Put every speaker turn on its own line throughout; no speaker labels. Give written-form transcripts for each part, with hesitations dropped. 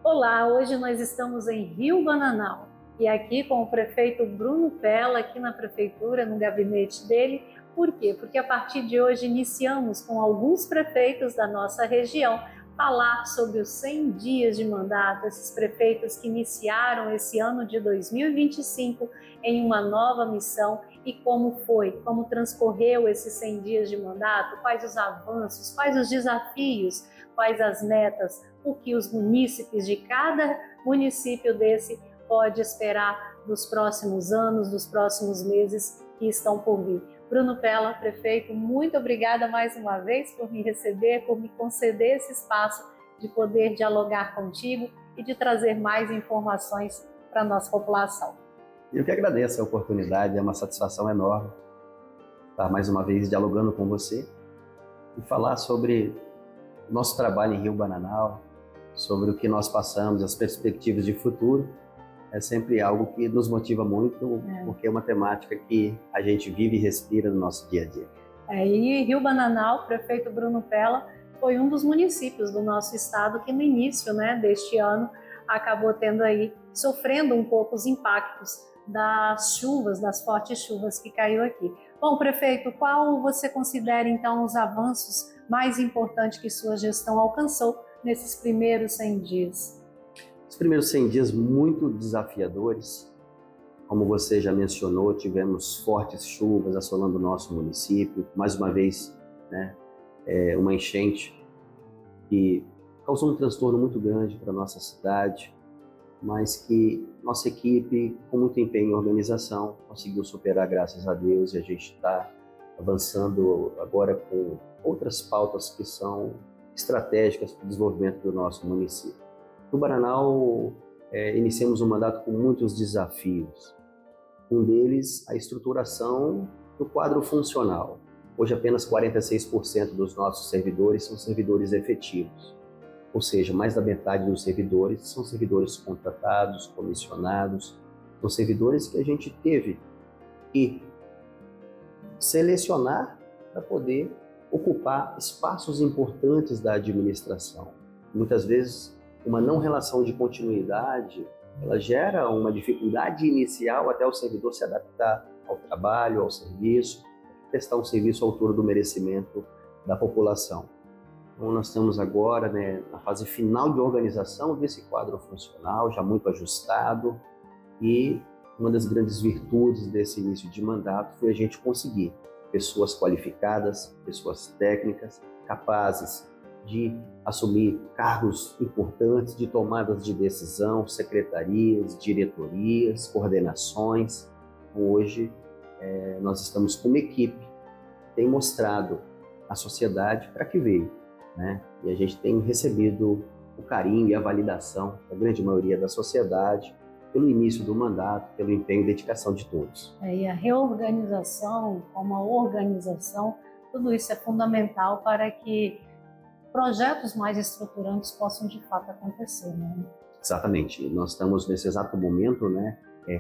Olá, hoje nós estamos em Rio Bananal e aqui com o prefeito Bruno Pella, aqui na prefeitura, no gabinete dele. Por quê? Porque a partir de hoje iniciamos com alguns prefeitos da nossa região falar sobre os 100 dias de mandato, esses prefeitos que iniciaram esse ano de 2025 em uma nova missão e como foi, como transcorreu esses 100 dias de mandato, quais os avanços, quais os desafios, quais as metas, o que os munícipes de cada município desse pode esperar dos próximos anos, dos próximos meses que estão por vir. Bruno Pella, prefeito, muito obrigada mais uma vez por me receber, por me conceder esse espaço de poder dialogar contigo e de trazer mais informações para a nossa população.
Eu que agradeço a oportunidade, é uma satisfação enorme estar mais uma vez dialogando com você e falar sobre o nosso trabalho em Rio Bananal, sobre o que nós passamos, as perspectivas de futuro. É sempre algo que nos motiva muito, porque é uma temática que a gente vive e respira no nosso dia a dia.
E Rio Bananal, o prefeito Bruno Pella, foi um dos municípios do nosso estado que no início deste ano acabou sofrendo um pouco os impactos das chuvas, das fortes chuvas que caiu aqui. Bom, prefeito, qual você considera então os avanços mais importantes que sua gestão alcançou nesses primeiros 100 dias?
Os primeiros 100 dias muito desafiadores. Como você já mencionou, tivemos fortes chuvas assolando o nosso município. Mais uma vez, uma enchente que causou um transtorno muito grande para a nossa cidade, mas que nossa equipe, com muito empenho e organização, conseguiu superar, graças a Deus, e a gente está avançando agora com outras pautas que são estratégicas para o desenvolvimento do nosso município. No Bananal, iniciamos um mandato com muitos desafios. Um deles, a estruturação do quadro funcional. Hoje, apenas 46% dos nossos servidores são servidores efetivos. Ou seja, mais da metade dos servidores são servidores contratados, comissionados. São servidores que a gente teve que selecionar para poder ocupar espaços importantes da administração. Muitas vezes, uma não relação de continuidade, ela gera uma dificuldade inicial até o servidor se adaptar ao trabalho, ao serviço, prestar um serviço à altura do merecimento da população. Então, nós estamos agora na fase final de organização desse quadro funcional, já muito ajustado, e uma das grandes virtudes desse início de mandato foi a gente conseguir pessoas qualificadas, pessoas técnicas, capazes de assumir cargos importantes de tomadas de decisão, secretarias, diretorias, coordenações. Hoje, nós estamos com uma equipe que tem mostrado à sociedade para que veio, E a gente tem recebido o carinho e a validação da grande maioria da sociedade pelo início do mandato, pelo empenho e dedicação de todos.
E a reorganização, como a organização, tudo isso é fundamental para que projetos mais estruturantes possam de fato acontecer,
Exatamente. Nós estamos nesse exato momento,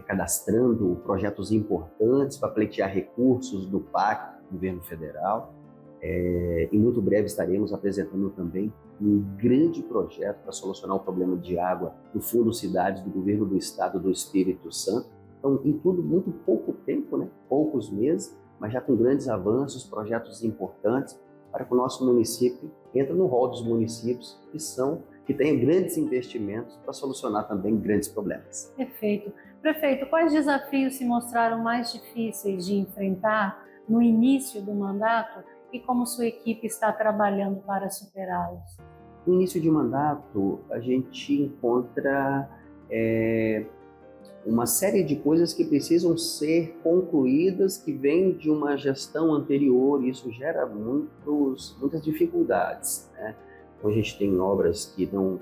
cadastrando projetos importantes para pleitear recursos do PAC, Governo Federal. E muito breve estaremos apresentando também um grande projeto para solucionar o problema de água do Fundo Cidades do Governo do Estado do Espírito Santo. Então, em tudo, muito pouco tempo, poucos meses, mas já com grandes avanços, projetos importantes, para que o nosso município entre no rol dos municípios que têm grandes investimentos para solucionar também grandes problemas.
Perfeito. Prefeito, quais desafios se mostraram mais difíceis de enfrentar no início do mandato e como sua equipe está trabalhando para superá-los?
No início de mandato, a gente encontra uma série de coisas que precisam ser concluídas, que vêm de uma gestão anterior, e isso gera muitas dificuldades. Então, a gente tem obras que não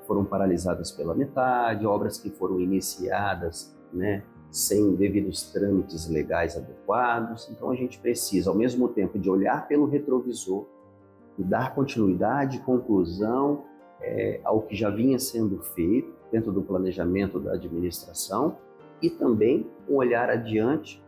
foram paralisadas pela metade, obras que foram iniciadas sem devidos trâmites legais adequados. Então, a gente precisa, ao mesmo tempo, de olhar pelo retrovisor e dar continuidade e conclusão ao que já vinha sendo feito dentro do planejamento da administração, e também um olhar adiante,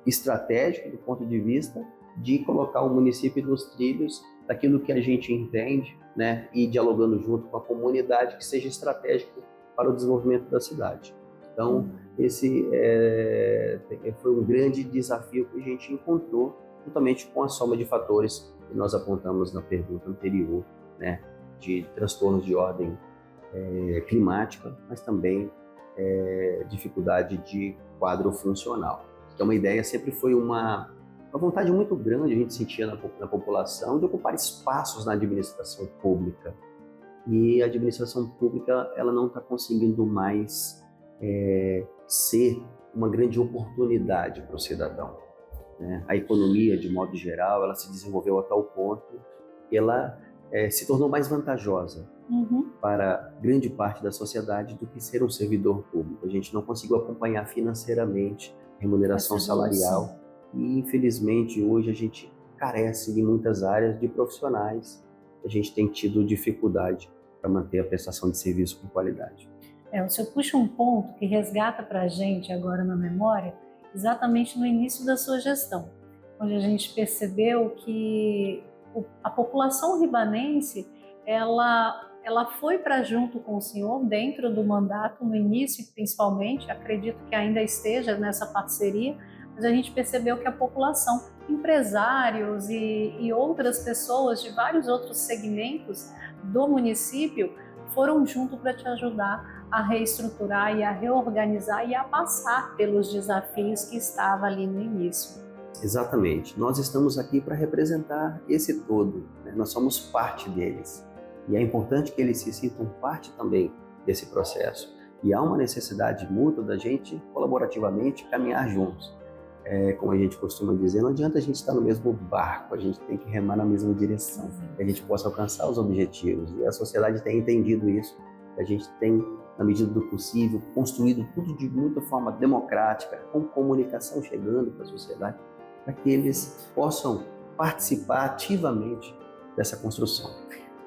estratégico, do ponto de vista de colocar o município nos trilhos daquilo que a gente entende, né, e dialogando junto com a comunidade que seja estratégico para o desenvolvimento da cidade. Então, esse foi um grande desafio que a gente encontrou, juntamente com a soma de fatores que nós apontamos na pergunta anterior, né, de transtornos de ordem climática, mas também dificuldade de quadro funcional. Então, a ideia sempre foi uma vontade muito grande, a gente sentia na população, de ocupar espaços na administração pública. E a administração pública, ela não está conseguindo mais ser uma grande oportunidade para o cidadão, né? A economia, de modo geral, ela se desenvolveu a tal ponto que ela se tornou mais vantajosa para grande parte da sociedade do que ser um servidor público. A gente não conseguiu acompanhar financeiramente a remuneração salarial e, infelizmente, hoje a gente carece em muitas áreas de profissionais. A gente tem tido dificuldade para manter a prestação de serviço com qualidade.
O senhor puxa um ponto que resgata para a gente agora na memória, exatamente no início da sua gestão, onde a gente percebeu que a população ribanense, ela foi para junto com o senhor dentro do mandato, no início principalmente, acredito que ainda esteja nessa parceria, mas a gente percebeu que a população, empresários e outras pessoas de vários outros segmentos do município foram junto para te ajudar a reestruturar e a reorganizar e a passar pelos desafios que estava ali no início.
Exatamente. Nós estamos aqui para representar esse todo, né? Nós somos parte deles. E é importante que eles se sintam parte também desse processo. E há uma necessidade mútua da gente, colaborativamente, caminhar juntos. Como a gente costuma dizer, não adianta a gente estar no mesmo barco, a gente tem que remar na mesma direção, que a gente possa alcançar os objetivos. E a sociedade tem entendido isso. A gente tem, na medida do possível, construído tudo de muita forma democrática, com comunicação chegando para a sociedade, para que eles possam participar ativamente dessa construção.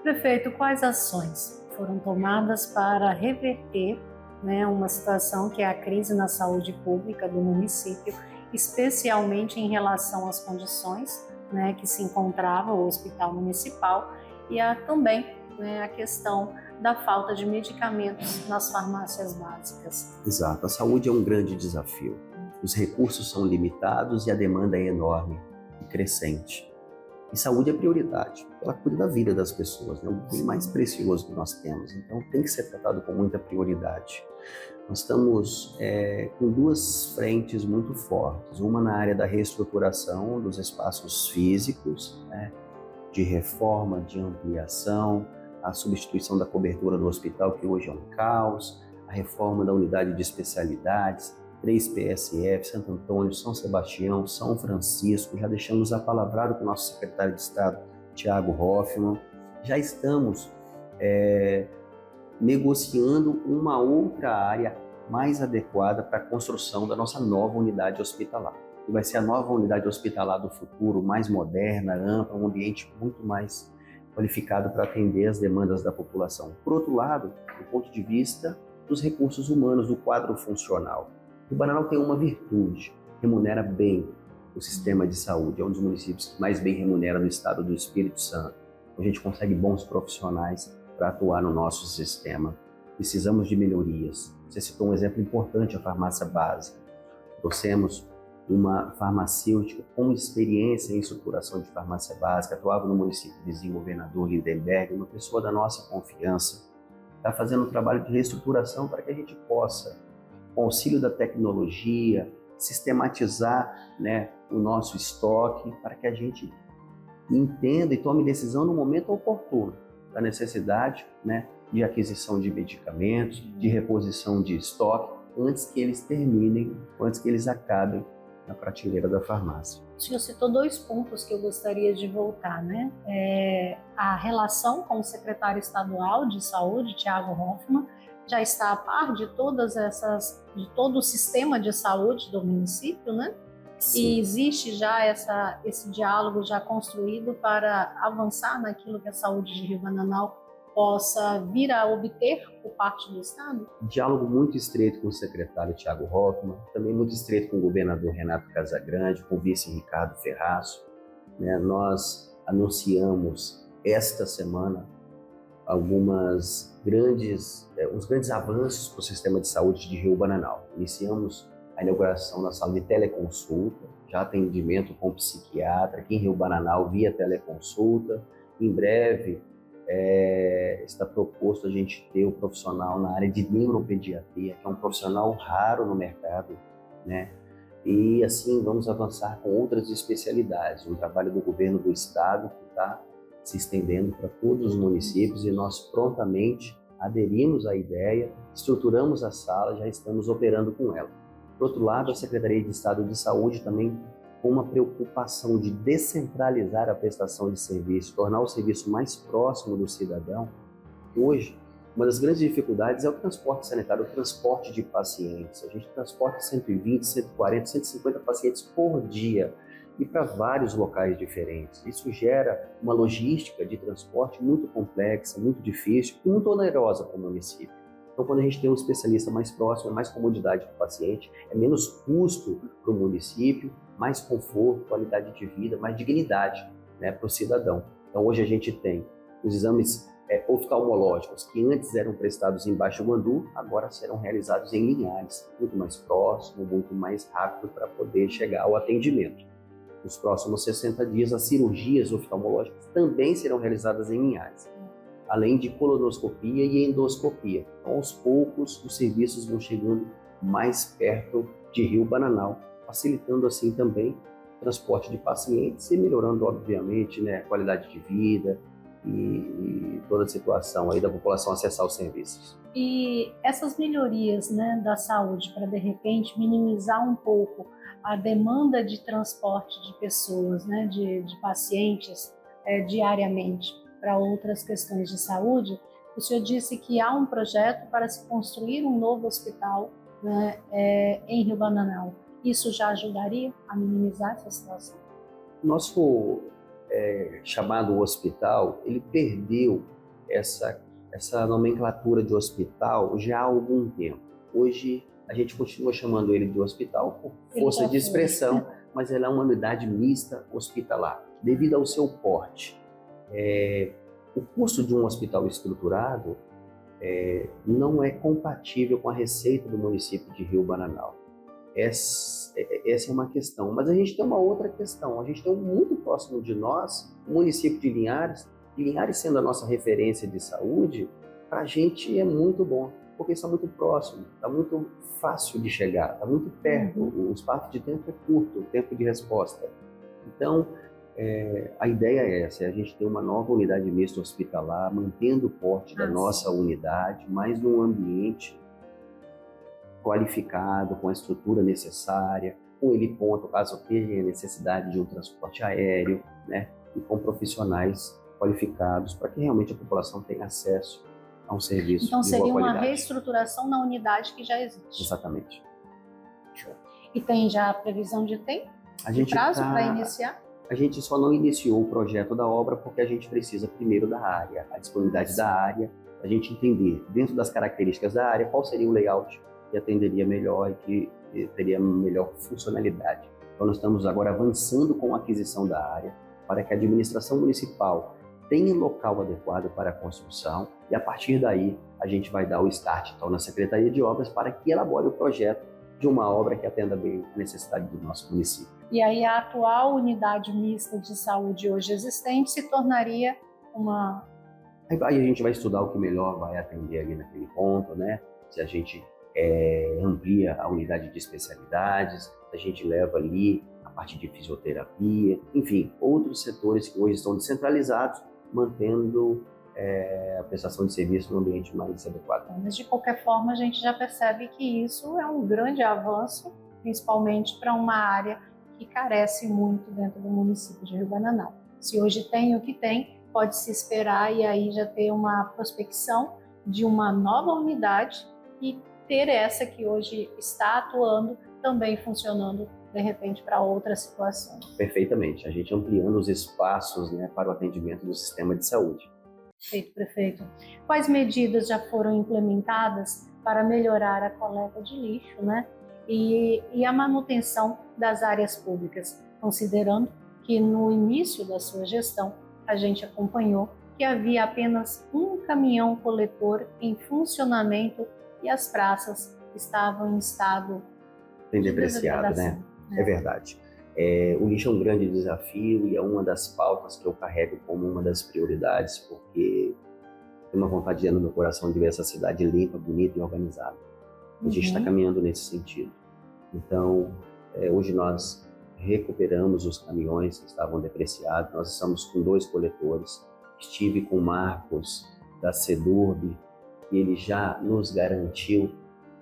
Prefeito, quais ações foram tomadas para reverter, uma situação que é a crise na saúde pública do município, especialmente em relação às condições, que se encontrava o hospital municipal e também a questão da falta de medicamentos nas farmácias básicas?
Exato, a saúde é um grande desafio. Os recursos são limitados e a demanda é enorme e crescente. E saúde é prioridade, ela cuida da vida das pessoas, o bem mais precioso que nós temos, então tem que ser tratado com muita prioridade. Nós estamos com duas frentes muito fortes, uma na área da reestruturação dos espaços físicos, de reforma, de ampliação, a substituição da cobertura do hospital, que hoje é um caos, a reforma da unidade de especialidades, 3 PSF, Santo Antônio, São Sebastião, São Francisco. Já deixamos apalavrado com o nosso secretário de Estado, Thiago Hoffmann. Já estamos negociando uma outra área mais adequada para a construção da nossa nova unidade hospitalar. E vai ser a nova unidade hospitalar do futuro, mais moderna, ampla, um ambiente muito mais qualificado para atender as demandas da população. Por outro lado, do ponto de vista dos recursos humanos, do quadro funcional, o Bananal tem uma virtude, remunera bem o sistema de saúde, é um dos municípios que mais bem remunera no estado do Espírito Santo. A gente consegue bons profissionais para atuar no nosso sistema. Precisamos de melhorias. Você citou um exemplo importante, a farmácia básica. Trouxemos uma farmacêutica com experiência em estruturação de farmácia básica, atuava no município vizinho, governador Lindenberg, uma pessoa da nossa confiança. Está fazendo um trabalho de reestruturação para que a gente possa, com auxílio da tecnologia, sistematizar o nosso estoque para que a gente entenda e tome decisão no momento oportuno da necessidade de aquisição de medicamentos, de reposição de estoque, antes que eles terminem, antes que eles acabem na prateleira da farmácia.
O senhor citou 2 pontos que eu gostaria de voltar, a relação com o secretário estadual de saúde, Thiago Hoffmann, já está a par de de todo o sistema de saúde do município,
Sim.
E existe já esse diálogo já construído para avançar naquilo que a saúde de Rio Bananal possa vir a obter por parte do Estado?
Diálogo muito estreito com o secretário Thiago Hoffmann, também muito estreito com o governador Renato Casagrande, com o vice Ricardo Ferraço. Nós anunciamos esta semana uns grandes avanços para o sistema de saúde de Rio Bananal. Iniciamos a inauguração da sala de teleconsulta, já atendimento com psiquiatra aqui em Rio Bananal via teleconsulta. Em breve está proposto a gente ter o profissional na área de neuropediatria, que é um profissional raro no mercado, né? E assim vamos avançar com outras especialidades. Um trabalho do governo do estado que está se estendendo para todos os municípios e nós prontamente aderimos à ideia, estruturamos a sala, já estamos operando com ela. Por outro lado, a Secretaria de Estado de Saúde também com uma preocupação de descentralizar a prestação de serviço, tornar o serviço mais próximo do cidadão. Hoje, uma das grandes dificuldades é o transporte sanitário, o transporte de pacientes. A gente transporta 120, 140, 150 pacientes por dia e para vários locais diferentes. Isso gera uma logística de transporte muito complexa, muito difícil e muito onerosa para o município. Então, quando a gente tem um especialista mais próximo, é mais comodidade para o paciente, é menos custo para o município, mais conforto, qualidade de vida, mais dignidade, né, para o cidadão. Então, hoje a gente tem os exames oftalmológicos que antes eram prestados em Baixo Guandu, agora serão realizados em Linhares, muito mais próximo, muito mais rápido para poder chegar ao atendimento. Nos próximos 60 dias, as cirurgias oftalmológicas também serão realizadas em Linhares, além de colonoscopia e endoscopia. Então, aos poucos, os serviços vão chegando mais perto de Rio Bananal, facilitando assim também o transporte de pacientes e melhorando, obviamente, né, a qualidade de vida e toda a situação aí da população acessar os serviços.
E essas melhorias, né, da saúde para, de repente, minimizar um pouco a demanda de transporte de pessoas, né, de pacientes diariamente para outras questões de saúde, o senhor disse que há um projeto para se construir um novo hospital, né, em Rio Bananal. Isso já ajudaria a minimizar essa situação?
Nosso chamado hospital, ele perdeu essa nomenclatura de hospital já há algum tempo. Hoje a gente continua chamando ele de hospital por força de expressão, mas ele é uma unidade mista hospitalar. Devido ao seu porte, o custo de um hospital estruturado não é compatível com a receita do município de Rio Bananal. Essa é uma questão, mas a gente tem uma outra questão. A gente tem muito próximo de nós, o município de Linhares. Linhares sendo a nossa referência de saúde, para a gente é muito bom, porque está muito próximo, está muito fácil de chegar, está muito perto, o espaço de tempo é curto, o tempo de resposta. Então, a ideia é essa, é a gente ter uma nova unidade mista hospitalar, mantendo o porte da nossa unidade, mas num ambiente qualificado, com a estrutura necessária, com heliponto, caso tenha necessidade de um transporte aéreo, né, e com profissionais qualificados para que realmente a população tenha acesso a um serviço
então,
de boa qualidade.
Então seria uma reestruturação na unidade que já existe.
Exatamente.
E tem já a previsão de tempo? De prazo para iniciar?
A gente só não iniciou o projeto da obra porque a gente precisa primeiro da área, a disponibilidade da área, a gente entender dentro das características da área qual seria o layout que atenderia melhor e que teria melhor funcionalidade. Então nós estamos agora avançando com a aquisição da área para que a administração municipal tenha local adequado para a construção e a partir daí a gente vai dar o start então na Secretaria de Obras para que elabore o projeto de uma obra que atenda bem a necessidade do nosso município.
E aí a atual unidade mista de saúde hoje existente se tornaria uma...
Aí a gente vai estudar o que melhor vai atender ali naquele ponto, né? Se a gente amplia a unidade de especialidades, se a gente leva ali a parte de fisioterapia, enfim, outros setores que hoje estão descentralizados, mantendo a prestação de serviço no ambiente mais adequado.
Mas de qualquer forma a gente já percebe que isso é um grande avanço, principalmente para uma área que carece muito dentro do município de Rio Bananal. Se hoje tem o que tem, pode-se esperar e aí já ter uma prospecção de uma nova unidade e ter essa que hoje está atuando também funcionando de repente para outras situações.
Perfeitamente, a gente ampliando os espaços, né, para o atendimento do sistema de saúde.
Perfeito, prefeito. Quais medidas já foram implementadas para melhorar a coleta de lixo, né, e a manutenção das áreas públicas, considerando que no início da sua gestão a gente acompanhou que havia apenas um caminhão coletor em funcionamento e as praças estavam em estado
Tem
de
depreciado, né? É verdade. O lixo é um grande desafio e é uma das pautas que eu carrego como uma das prioridades, porque tenho uma vontade no meu coração de ver essa cidade limpa, bonita e organizada. A gente está caminhando nesse sentido. Então, hoje nós recuperamos os caminhões que estavam depreciados, nós estamos com 2 coletores. Estive com o Marcos da Sedurb e ele já nos garantiu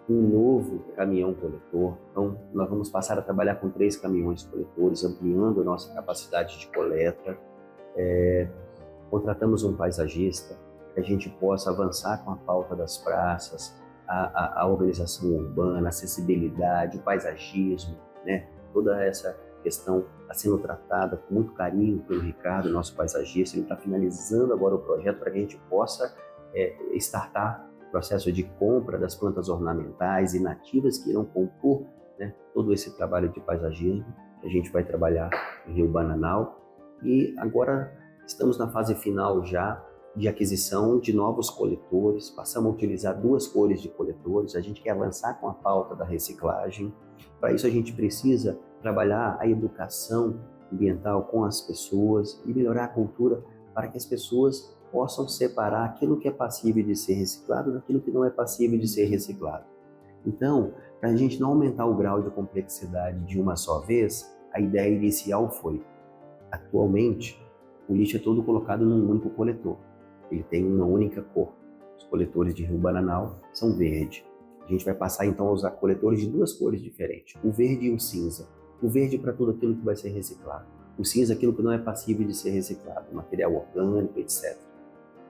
um novo caminhão coletor. Então, nós vamos passar a trabalhar com 3 caminhões coletores, ampliando a nossa capacidade de coleta. Contratamos um paisagista para que a gente possa avançar com a pauta das praças, a organização urbana, a acessibilidade, o paisagismo, né? Toda essa questão está sendo tratada com muito carinho pelo Ricardo, nosso paisagista. Ele está finalizando agora o projeto para que a gente possa startar o processo de compra das plantas ornamentais e nativas que irão compor, né, todo esse trabalho de paisagismo que a gente vai trabalhar em Rio Bananal. E agora estamos na fase final já de aquisição de novos coletores, passamos a utilizar 2 cores de coletores, a gente quer avançar com a pauta da reciclagem. Para isso a gente precisa trabalhar a educação ambiental com as pessoas e melhorar a cultura para que as pessoas possam separar aquilo que é passível de ser reciclado daquilo que não é passível de ser reciclado. Então, para a gente não aumentar o grau de complexidade de uma só vez, a ideia inicial foi, atualmente, o lixo é todo colocado num único coletor. Ele tem uma única cor. Os coletores de Rio Bananal são verde. A gente vai passar então a usar coletores de 2 cores diferentes, o verde e o cinza. O verde para tudo aquilo que vai ser reciclado. O cinza aquilo que não é passível de ser reciclado, material orgânico, etc.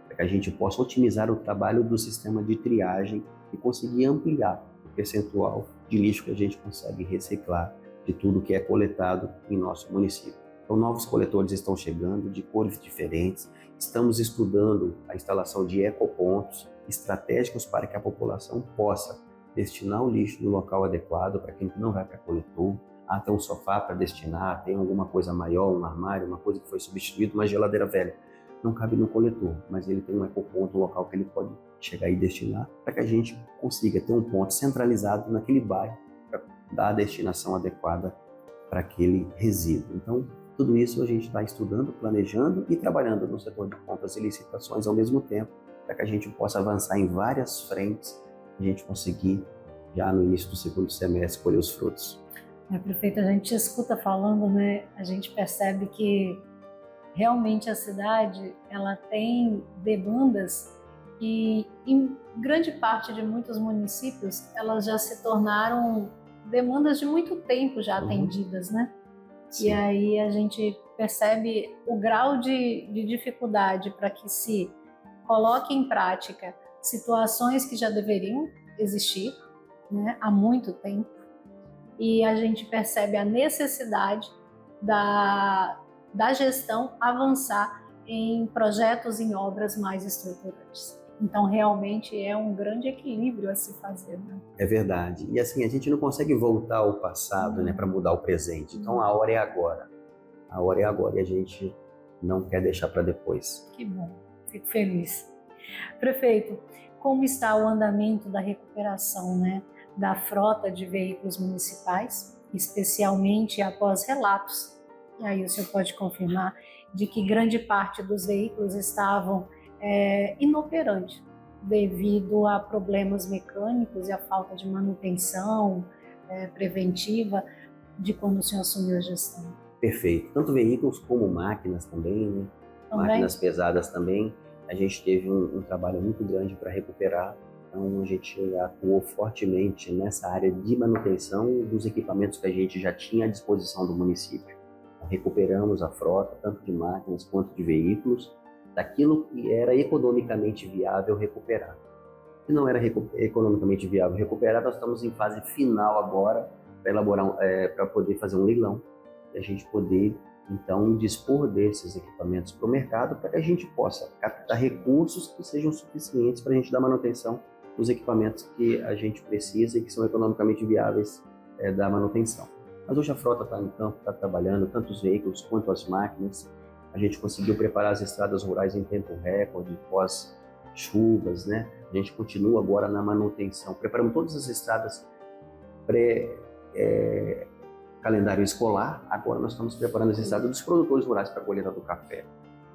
Para que a gente possa otimizar o trabalho do sistema de triagem e conseguir ampliar o percentual de lixo que a gente consegue reciclar de tudo que é coletado em nosso município. Então, novos coletores estão chegando de cores diferentes. Estamos estudando a instalação de ecopontos estratégicos para que a população possa destinar o lixo no local adequado, para quem não vai para coletor. Tem um sofá para destinar, tem alguma coisa maior, um armário, uma coisa que foi substituída, uma geladeira velha. Não cabe no coletor, mas ele tem um ecoponto, um local que ele pode chegar e destinar, para que a gente consiga ter um ponto centralizado naquele bairro para dar a destinação adequada para aquele resíduo. Então, tudo isso a gente está estudando, planejando e trabalhando no setor de compras e licitações ao mesmo tempo, para que a gente possa avançar em várias frentes e a gente conseguir, já no início do segundo semestre, colher os frutos.
Prefeito, a gente escuta falando, né? A gente percebe que realmente a cidade ela tem demandas e em grande parte de muitos municípios elas já se tornaram demandas de muito tempo já atendidas, né? Sim. E aí a gente percebe o grau de dificuldade para que se coloque em prática situações que já deveriam existir, né, há muito tempo, e a gente percebe a necessidade da gestão avançar em projetos, em obras mais estruturantes. Então, realmente é um grande equilíbrio a se fazer, né?
É verdade. E assim, a gente não consegue voltar ao passado, né, para mudar o presente. Então, a hora é agora. A hora é agora e a gente não quer deixar para depois.
Que bom. Fico feliz. Prefeito, como está o andamento da recuperação, né, da frota de veículos municipais, especialmente após relatos, e aí o senhor pode confirmar, de que grande parte dos veículos estavam inoperantes devido a problemas mecânicos e a falta de manutenção preventiva de quando o senhor assumiu a gestão?
Perfeito. Tanto veículos como máquinas também, né? Máquinas pesadas também. A gente teve um trabalho muito grande para recuperar. Então, a gente atuou fortemente nessa área de manutenção dos equipamentos que a gente já tinha à disposição do município. Então, recuperamos a frota, tanto de máquinas quanto de veículos, daquilo que era economicamente viável recuperar. Se não era economicamente viável recuperar, nós estamos em fase final agora para elaborar, para poder fazer um leilão e a gente poder então dispor desses equipamentos para o mercado para que a gente possa captar recursos que sejam suficientes para a gente dar manutenção dos equipamentos que a gente precisa e que são economicamente viáveis da manutenção. Mas hoje a frota está em campo, está trabalhando, tanto os veículos quanto as máquinas. A gente conseguiu preparar as estradas rurais em tempo recorde, pós-chuvas, né? A gente continua agora na manutenção. Preparamos todas as estradas pré-calendário escolar. Agora nós estamos preparando as estradas dos produtores rurais para a colheita do café.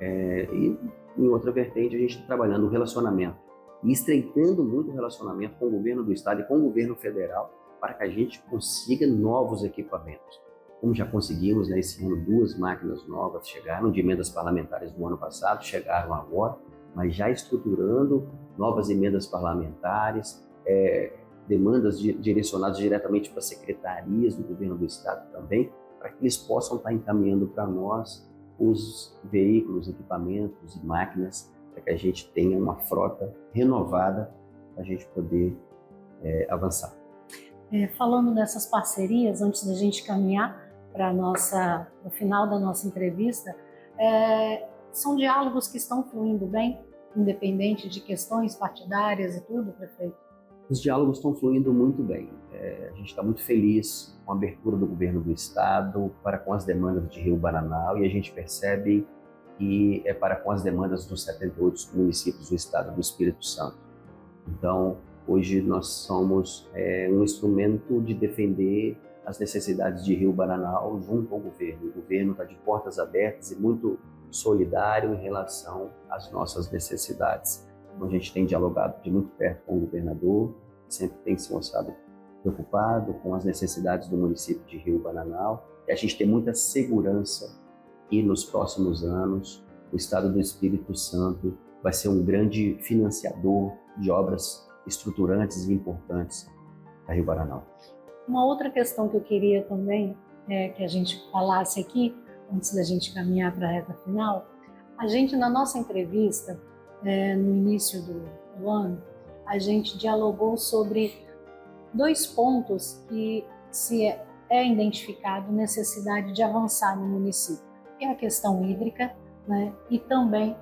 E em outra vertente, a gente está trabalhando o relacionamento e estreitando muito o relacionamento com o governo do estado e com o governo federal para que a gente consiga novos equipamentos. Como já conseguimos, né, esse ano, 2 máquinas novas chegaram de emendas parlamentares do ano passado, chegaram agora, mas já estruturando novas emendas parlamentares, demandas direcionadas diretamente para secretarias do governo do estado também, para que eles possam estar encaminhando para nós os veículos, equipamentos e máquinas, para que a gente tenha uma frota renovada para a gente poder avançar.
Falando dessas parcerias, antes da gente caminhar para o final da nossa entrevista, são diálogos que estão fluindo bem, independente de questões partidárias e tudo, prefeito?
Os diálogos estão fluindo muito bem. A gente está muito feliz com a abertura do governo do estado para com as demandas de Rio Bananal, e a gente percebe que é para com as demandas dos 78 municípios do estado do Espírito Santo. Então, hoje nós somos um instrumento de defender as necessidades de Rio Bananal junto ao governo. O governo está de portas abertas e muito solidário em relação às nossas necessidades. Então, a gente tem dialogado de muito perto com o governador, sempre tem se mostrado preocupado com as necessidades do município de Rio Bananal, e a gente tem muita segurança que nos próximos anos o estado do Espírito Santo vai ser um grande financiador de obras estruturantes e importantes para Rio Bananal.
Uma outra questão que eu queria também que a gente falasse aqui, antes da gente caminhar para a reta final, a gente, na nossa entrevista, no início do ano, a gente dialogou sobre 2 pontos que se é identificado necessidade de avançar no município, que é a questão hídrica, né, e também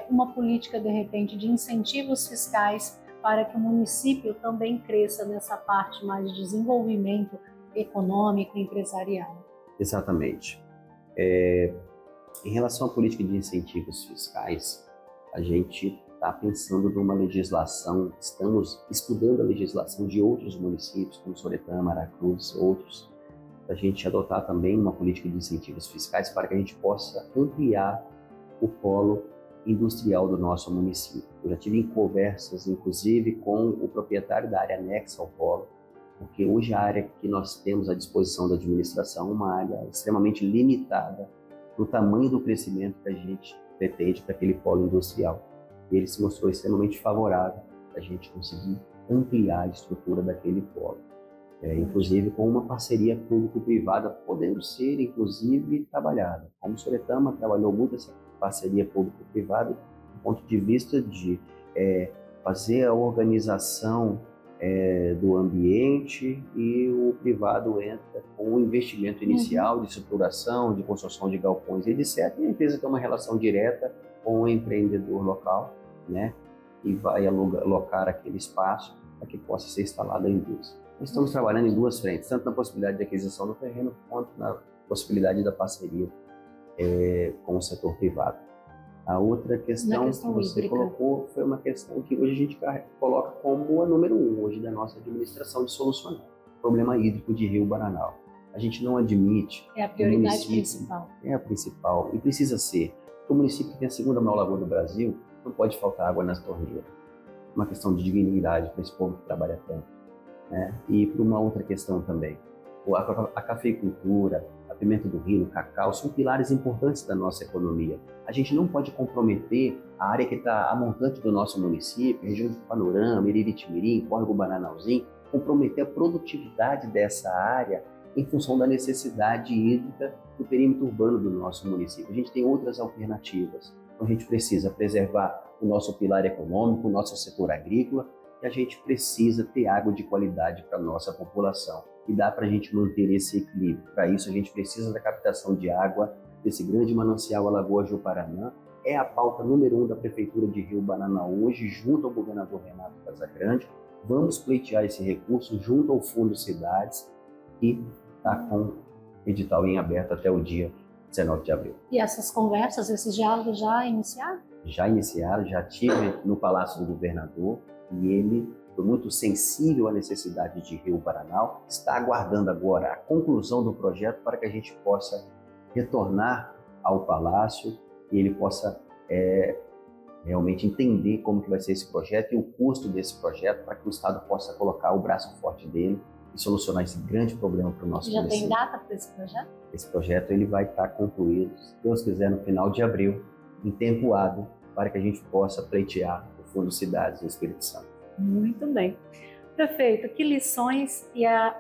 uma política, de repente, de incentivos fiscais para que o município também cresça nessa parte mais de desenvolvimento econômico e empresarial.
Exatamente. Em relação à política de incentivos fiscais, a gente está pensando numa legislação, estamos estudando a legislação de outros municípios, como Soretama, Aracruz, outros, para a gente adotar também uma política de incentivos fiscais para que a gente possa ampliar o polo industrial do nosso município. Eu já tive conversas, inclusive, com o proprietário da área anexa ao polo, porque hoje a área que nós temos à disposição da administração é uma área extremamente limitada no tamanho do crescimento que a gente pretende para aquele polo industrial. E ele se mostrou extremamente favorável a gente conseguir ampliar a estrutura daquele polo. Inclusive com uma parceria público-privada podendo ser, inclusive, trabalhada. Como o Soretama trabalhou muito essa parceria público-privada, do ponto de vista de fazer a organização do ambiente, e o privado entra com o investimento inicial de estruturação, de construção de galpões, etc. E a empresa tem uma relação direta com o empreendedor local, né? E vai alocar aquele espaço para que possa ser instalada a indústria. Nós estamos trabalhando em 2 frentes, tanto na possibilidade de aquisição do terreno, quanto na possibilidade da parceria com o setor privado. A outra questão que você hídrica colocou foi uma questão que hoje a gente coloca como a número 1 hoje da nossa administração de solucionar o problema hídrico de Rio Bananal. A gente não admite...
É a prioridade principal.
É a principal, e precisa ser. O município que tem a 2ª maior lagoa do Brasil, não pode faltar água nas torneiras. É uma questão de dignidade para esse povo que trabalha tanto. E por uma outra questão também, a cafeicultura, a pimenta do rio, o cacau, são pilares importantes da nossa economia. A gente não pode comprometer a área que está a montante do nosso município, região de Panorama, Iritimirim, Córrego Bananalzinho, comprometer a produtividade dessa área em função da necessidade hídrica do perímetro urbano do nosso município. A gente tem outras alternativas. Então a gente precisa preservar o nosso pilar econômico, o nosso setor agrícola, e a gente precisa ter água de qualidade para a nossa população. E dá para a gente manter esse equilíbrio. Para isso, a gente precisa da captação de água desse grande manancial Alagoas do Paraná. É a pauta número 1 da Prefeitura de Rio Bananal hoje, junto ao governador Renato Casagrande. Vamos pleitear esse recurso junto ao Fundo Cidades e está com edital em aberto até o dia 19 de abril.
E essas conversas, esses diálogos já iniciaram?
Já iniciaram, já estive no Palácio do Governador e ele foi muito sensível à necessidade de Rio Bananal, está aguardando agora a conclusão do projeto para que a gente possa retornar ao Palácio e ele possa realmente entender como que vai ser esse projeto e o custo desse projeto para que o Estado possa colocar o braço forte dele e solucionar esse grande problema para o nosso município.
Já tem data para esse projeto?
Esse projeto ele vai estar concluído, se Deus quiser, no final de abril, em tempo hábil, para que a gente possa pleitear o Fundo Cidades do Espírito Santo.
Muito bem. Prefeito, que lições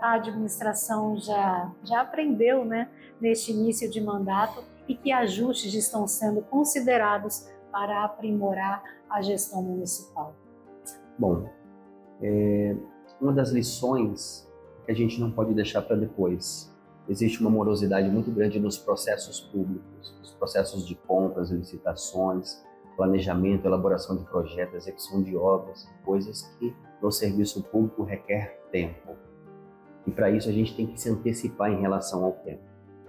a administração já aprendeu, né, neste início de mandato e que ajustes estão sendo considerados para aprimorar a gestão municipal?
Bom, uma das lições que a gente não pode deixar para depois. Existe uma morosidade muito grande nos processos públicos, nos processos de compras, licitações, planejamento, elaboração de projetos, execução de obras, coisas que no serviço público requer tempo. E para isso a gente tem que se antecipar em relação ao tempo.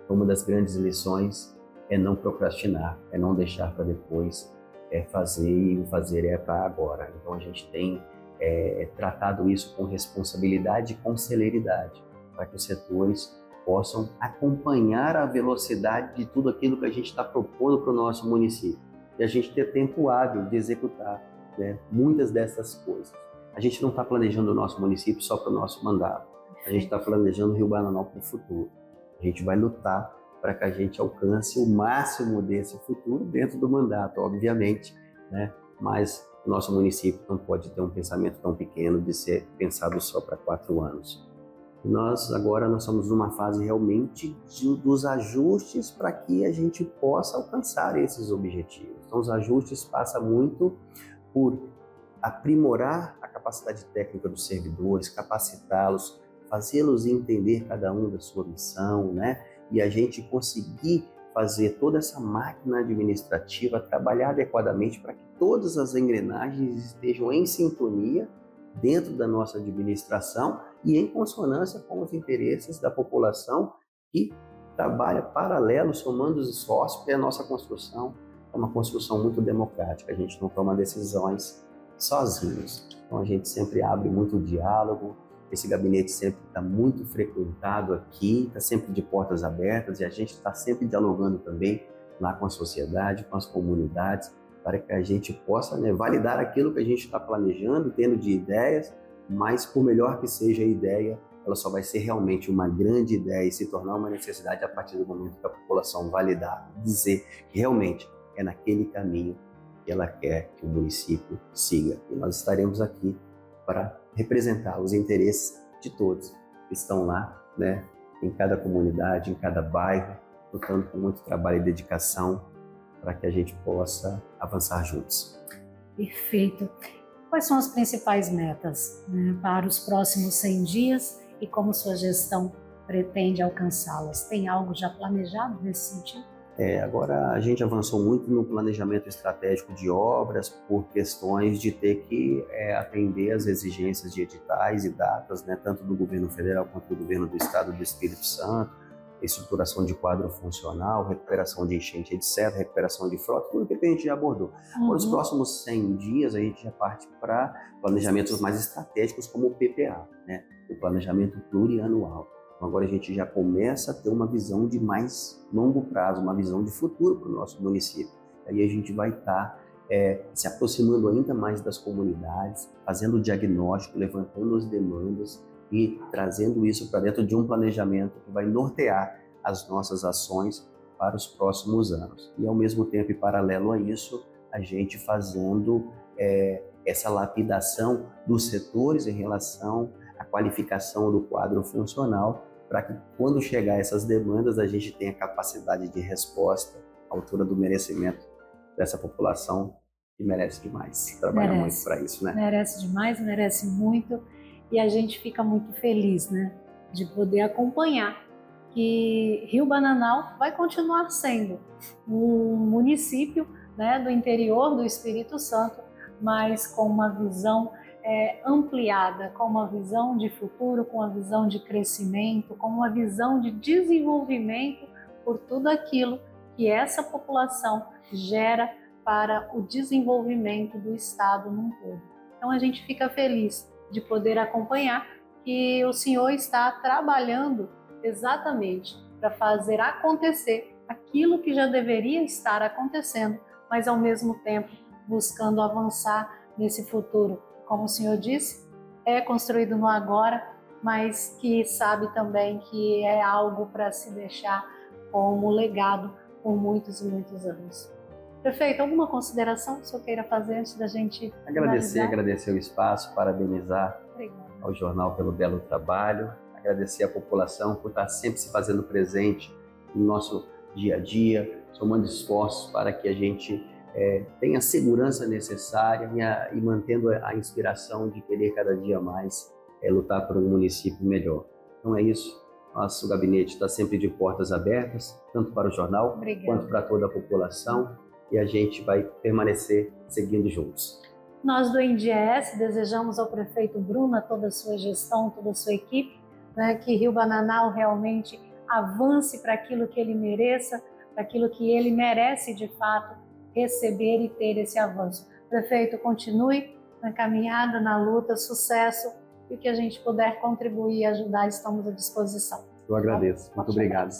Então, uma das grandes lições é não procrastinar, é não deixar para depois, é fazer e o fazer é para agora. Então a gente tem tratado isso com responsabilidade e com celeridade, para que os setores possam acompanhar a velocidade de tudo aquilo que a gente está propondo para o nosso município. E a gente ter tempo hábil de executar, né, muitas dessas coisas. A gente não está planejando o nosso município só para o nosso mandato. A gente está planejando o Rio Bananal para o futuro. A gente vai lutar para que a gente alcance o máximo desse futuro dentro do mandato, obviamente, né? Mas o nosso município não pode ter um pensamento tão pequeno de ser pensado só para 4 anos. Nós estamos numa fase realmente dos ajustes para que a gente possa alcançar esses objetivos. Então, os ajustes passam muito por aprimorar a capacidade técnica dos servidores, capacitá-los, fazê-los entender cada um da sua missão, né? E a gente conseguir fazer toda essa máquina administrativa trabalhar adequadamente para que todas as engrenagens estejam em sintonia dentro da nossa administração e em consonância com os interesses da população que trabalha paralelo, somando os esforços, porque a nossa construção é uma construção muito democrática, a gente não toma decisões sozinhos. Então a gente sempre abre muito diálogo, esse gabinete sempre está muito frequentado aqui, está sempre de portas abertas e a gente está sempre dialogando também lá com a sociedade, com as comunidades, para que a gente possa, né, validar aquilo que a gente está planejando, tendo de ideias, mas por melhor que seja a ideia, ela só vai ser realmente uma grande ideia e se tornar uma necessidade a partir do momento que a população validar, dizer que realmente é naquele caminho que ela quer que o município siga. E nós estaremos aqui para representar os interesses de todos que estão lá, né, em cada comunidade, em cada bairro, lutando com muito trabalho e dedicação para que a gente possa avançar juntos.
Perfeito. Quais são as principais metas, né, para os próximos 100 dias e como sua gestão pretende alcançá-las? Tem algo já planejado nesse sentido?
Agora a gente avançou muito no planejamento estratégico de obras por questões de ter que atender às exigências de editais e datas, né, tanto do governo federal quanto do governo do estado do Espírito Santo, estruturação de quadro funcional, recuperação de enchente, etc., recuperação de frota, tudo que a gente já abordou. Nos próximos 100 dias a gente já parte para planejamentos mais estratégicos como o PPA, né, o planejamento plurianual. Então agora a gente já começa a ter uma visão de mais longo prazo, uma visão de futuro para o nosso município. Aí a gente vai estar se aproximando ainda mais das comunidades, fazendo o diagnóstico, levantando as demandas e trazendo isso para dentro de um planejamento que vai nortear as nossas ações para os próximos anos. E ao mesmo tempo, e paralelo a isso, a gente fazendo essa lapidação dos setores em relação à qualificação do quadro funcional, para que quando chegar essas demandas a gente tenha capacidade de resposta à altura do merecimento dessa população que merece demais. Trabalha muito para isso, né?
Merece demais, merece muito. E a gente fica muito feliz, né, de poder acompanhar que Rio Bananal vai continuar sendo um município, né, do interior do Espírito Santo, mas com uma visão ampliada, com uma visão de futuro, com uma visão de crescimento, com uma visão de desenvolvimento por tudo aquilo que essa população gera para o desenvolvimento do Estado num todo. Então a gente fica feliz de poder acompanhar que o senhor está trabalhando exatamente para fazer acontecer aquilo que já deveria estar acontecendo, mas ao mesmo tempo buscando avançar nesse futuro. Como o senhor disse, é construído no agora, mas que sabe também que é algo para se deixar como legado por muitos e muitos anos. Prefeito, alguma consideração que o senhor queira fazer antes da gente
Agradecer o espaço, parabenizar
Obrigada.
ao jornal pelo belo trabalho, agradecer à população por estar sempre se fazendo presente no nosso dia a dia, somando esforços para que a gente tenha a segurança necessária e mantendo a inspiração de querer cada dia mais lutar por um município melhor. Então é isso, nosso gabinete está sempre de portas abertas, tanto para o jornal quanto para toda a população, e a gente vai permanecer seguindo juntos.
Nós do INDIES desejamos ao prefeito Bruno, a toda a sua gestão, toda a sua equipe, que Rio Bananal realmente avance para aquilo que ele mereça, para aquilo que ele merece de fato receber e ter esse avanço. Prefeito, continue na caminhada, na luta, sucesso, e o que a gente puder contribuir e ajudar, estamos à disposição.
Eu agradeço. Muito obrigado.